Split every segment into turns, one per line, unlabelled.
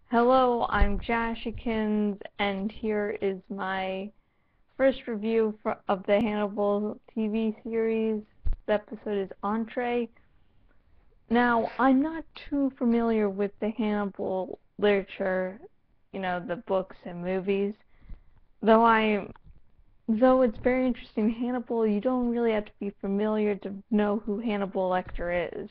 Hello, I'm Jashykins, and here is my first review of the Hannibal TV series. The episode is Entree. Now, I'm not too familiar with the Hannibal literature, the books and movies, though it's very interesting. Hannibal, you don't really have to be familiar to know who Hannibal Lecter is.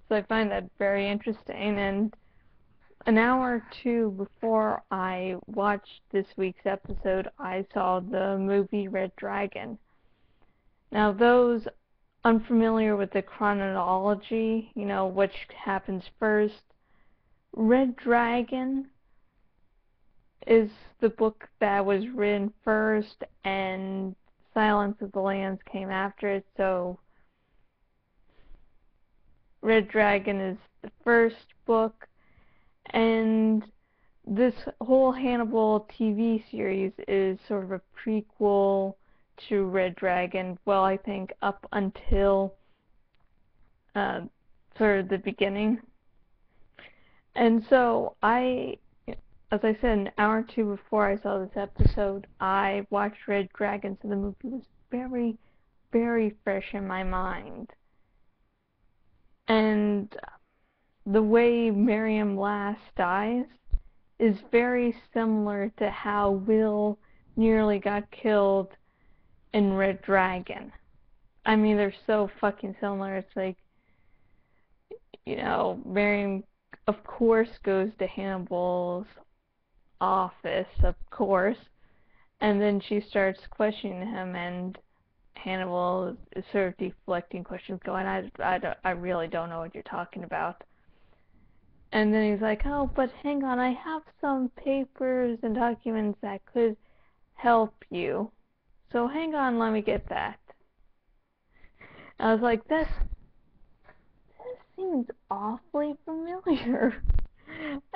So I find that very interesting, and an hour or two before I watched this week's episode, I saw the movie Red Dragon. Now, those unfamiliar with the chronology, which happens first, Red Dragon is the book that was written first, and Silence of the Lambs came after it, so Red Dragon is the first book. And this whole Hannibal TV series is sort of a prequel to Red Dragon. Well, I think up until sort of the beginning. And so as I said, an hour or two before I saw this episode, I watched Red Dragon, so the movie was very, very fresh in my mind. And the way Miriam Lass dies is very similar to how Will nearly got killed in Red Dragon. I mean, they're so fucking similar. It's like, Miriam, of course, goes to Hannibal's office, of course, and then she starts questioning him, and Hannibal is sort of deflecting questions, going, I really don't know what you're talking about. And then he's like, oh, but hang on, I have some papers and documents that could help you. So hang on, let me get that. I was like, this seems awfully familiar.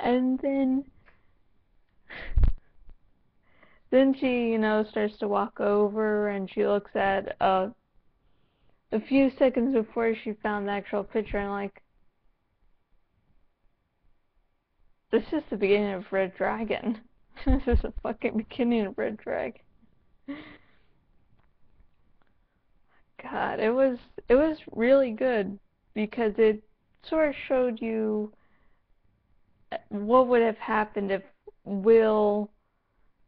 And then she, starts to walk over, and she looks at a few seconds before she found the actual picture, and like, this is the beginning of Red Dragon. This is the fucking beginning of Red Dragon. God, it was really good because it sort of showed you what would have happened if Will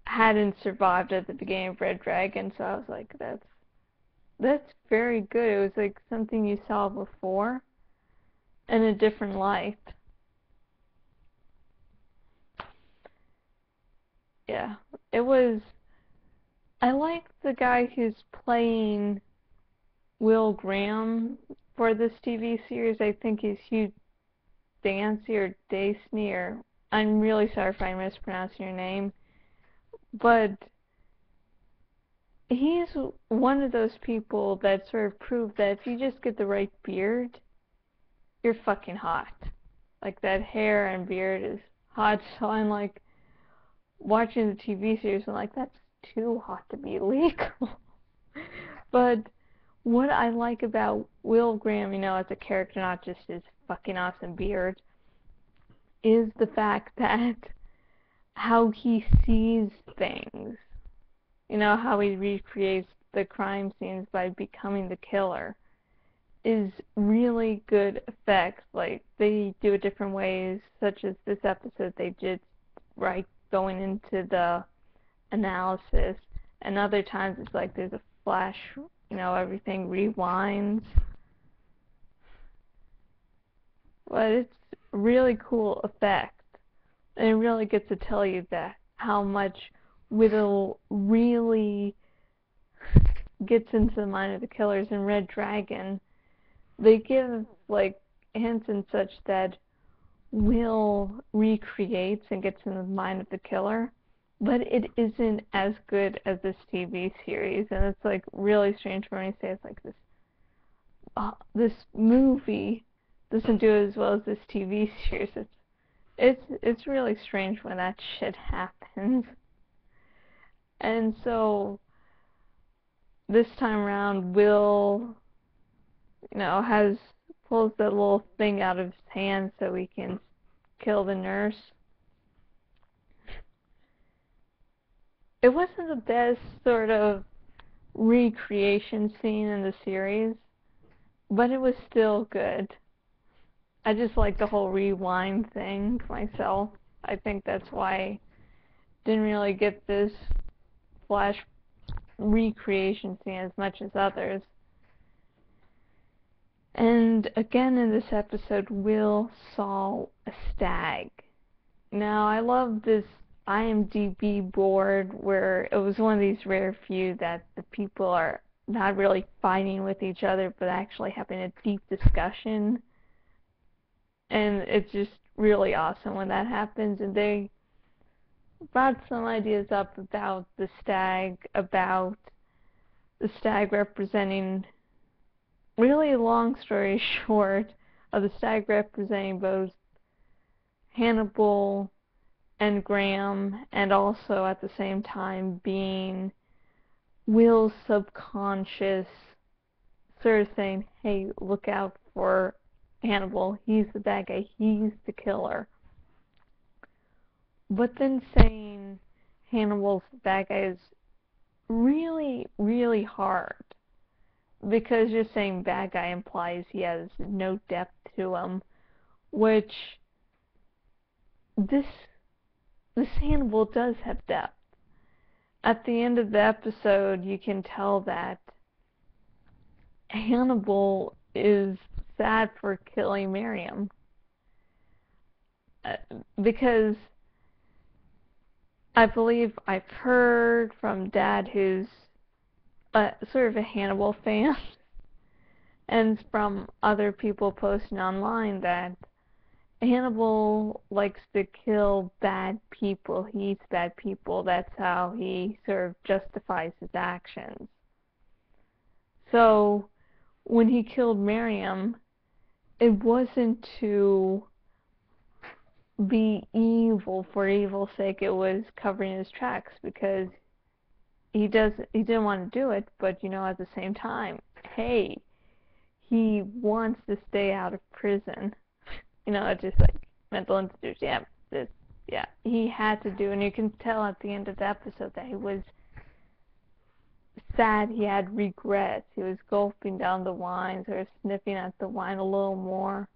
hadn't survived at the beginning of Red Dragon. So I was like, that's very good. It was like something you saw before in a different light. Yeah, it was. I like the guy who's playing Will Graham for this TV series. I think he's Hugh Dancy or Dacey, or I'm really sorry if I'm mispronouncing your name, but he's one of those people that sort of proved that if you just get the right beard, you're fucking hot. Like, that hair and beard is hot. So I'm like, watching the TV series, I'm like, that's too hot to be legal. But what I like about Will Graham, as a character, not just his fucking awesome beard, is the fact that how he sees things. How he recreates the crime scenes by becoming the killer is really good effects. Like, they do it different ways, such as this episode they did right going into the analysis, and other times it's like there's a flash, everything rewinds. But it's really cool effect, and it really gets to tell you that how much Whittle really gets into the mind of the killers. In Red Dragon, they give like hints and such that Will recreates and gets in the mind of the killer, but it isn't as good as this TV series, and it's like really strange for me to say. It's like this movie doesn't do as well as this TV series. It's really strange when that shit happens. And so this time around, Will, pulls that little thing out of his hand so he can kill the nurse. It wasn't the best sort of recreation scene in the series, but it was still good. I just like the whole rewind thing myself. I think that's why I didn't really get this flash recreation scene as much as others. And again in this episode, Will saw a stag. Now, I love this IMDb board where it was one of these rare few that the people are not really fighting with each other, but actually having a deep discussion. And it's just really awesome when that happens. And they brought some ideas up about the stag representing, really long story short, of the stag representing both Hannibal and Graham, and also at the same time being Will's subconscious sort of saying, hey, look out for Hannibal, he's the bad guy, he's the killer. But then saying Hannibal's the bad guy is really, really hard, because just saying bad guy implies he has no depth to him, which this Hannibal does have depth. At the end of the episode, you can tell that Hannibal is sad for killing Miriam. Because I believe I've heard from Dad, who's sort of a Hannibal fan, and from other people posting online, that Hannibal likes to kill bad people. He eats bad people. That's how he sort of justifies his actions. So when he killed Miriam, it wasn't to be evil for evil's sake. It was covering his tracks, because he didn't want to do it, but at the same time, hey, he wants to stay out of prison. It's just like mental institution. He had to do, and you can tell at the end of the episode that he was sad. He had regrets. He was gulping down the wine, sort of sniffing at the wine a little more,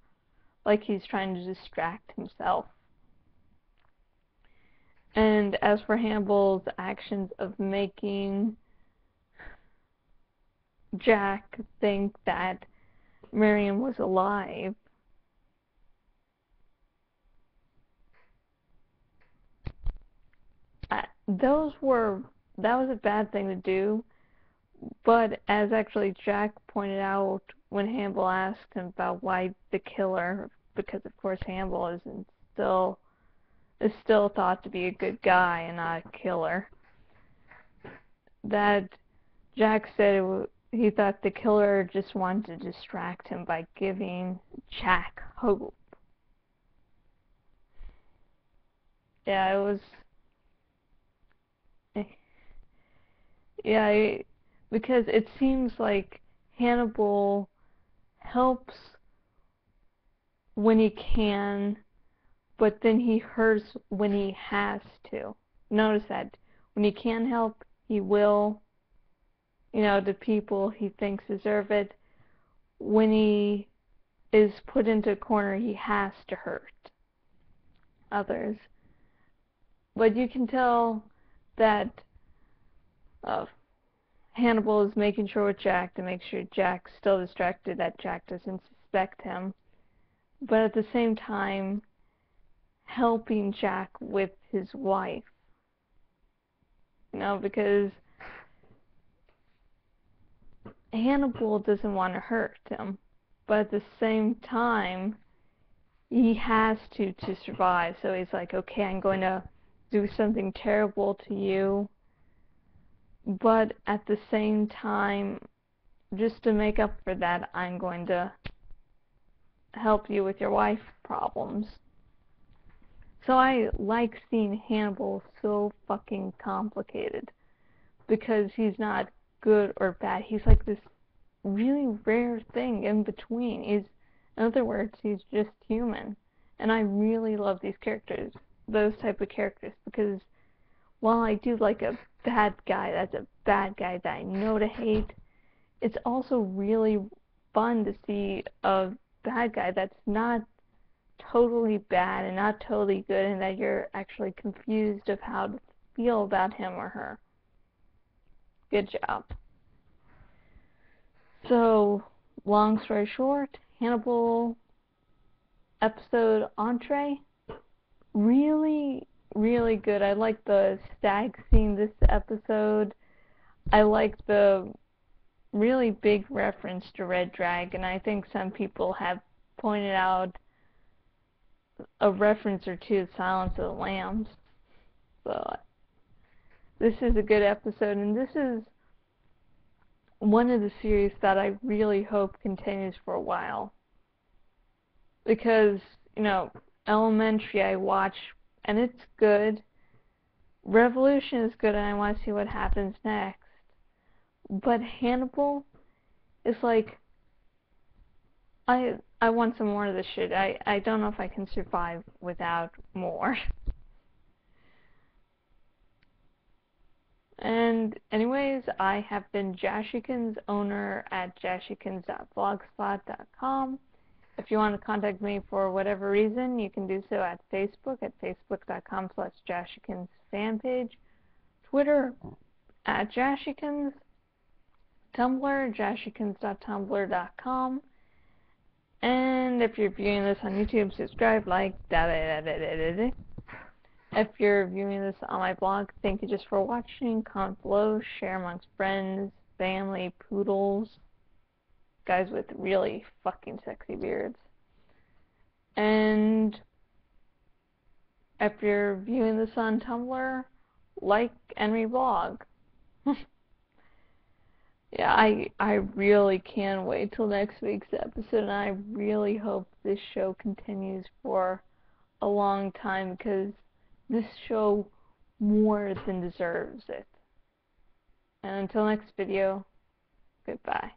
like he's trying to distract himself. And as for Hannibal's actions of making Jack think that Miriam was alive, that was a bad thing to do. But as actually Jack pointed out when Hannibal asked him about why the killer, because of course Hannibal is still thought to be a good guy and not a killer, that Jack said he thought the killer just wanted to distract him by giving Jack hope. Yeah, it was. Yeah, because it seems like Hannibal helps when he can, but then he hurts when he has to. Notice that. When he can help, he will, the people he thinks deserve it. When he is put into a corner, he has to hurt others. But you can tell that Hannibal is making sure with Jack to make sure Jack's still distracted, that Jack doesn't suspect him, but at the same time helping Jack with his wife. Because Hannibal doesn't want to hurt him, but at the same time he has to survive. So he's like, okay, I'm going to do something terrible to you, but at the same time, just to make up for that, I'm going to help you with your wife problems. So I like seeing Hannibal so fucking complicated, because he's not good or bad. He's like this really rare thing in between. In other words, he's just human. And I really love these characters, those type of characters, because while I do like a bad guy that's a bad guy that I know to hate, it's also really fun to see a bad guy that's not totally bad and not totally good, and that you're actually confused of how to feel about him or her. Good job. So, long story short, Hannibal episode Entree, really, really good. I like the stag scene this episode. I like the really big reference to Red Dragon. I think some people have pointed out a reference or two to Silence of the Lambs. So this is a good episode, and this is one of the series that I really hope continues for a while. Because, you know, Elementary I watch, and it's good. Revolution is good, and I want to see what happens next. But Hannibal is like, I want some more of this shit. I don't know if I can survive without more. And anyways, I have been Jashykins, owner at jashykins.blogspot.com. If you want to contact me for whatever reason, you can do so at Facebook at facebook.com/jashykins fan page, Twitter at jashykins, Tumblr, jashykins.tumblr.com. And if you're viewing this on YouTube, subscribe, like, If you're viewing this on my blog, thank you just for watching. Comment below, share amongst friends, family, poodles, guys with really fucking sexy beards. And if you're viewing this on Tumblr, like and reblog. Yeah, I really can't wait till next week's episode, and I really hope this show continues for a long time, because this show more than deserves it. And until next video, goodbye.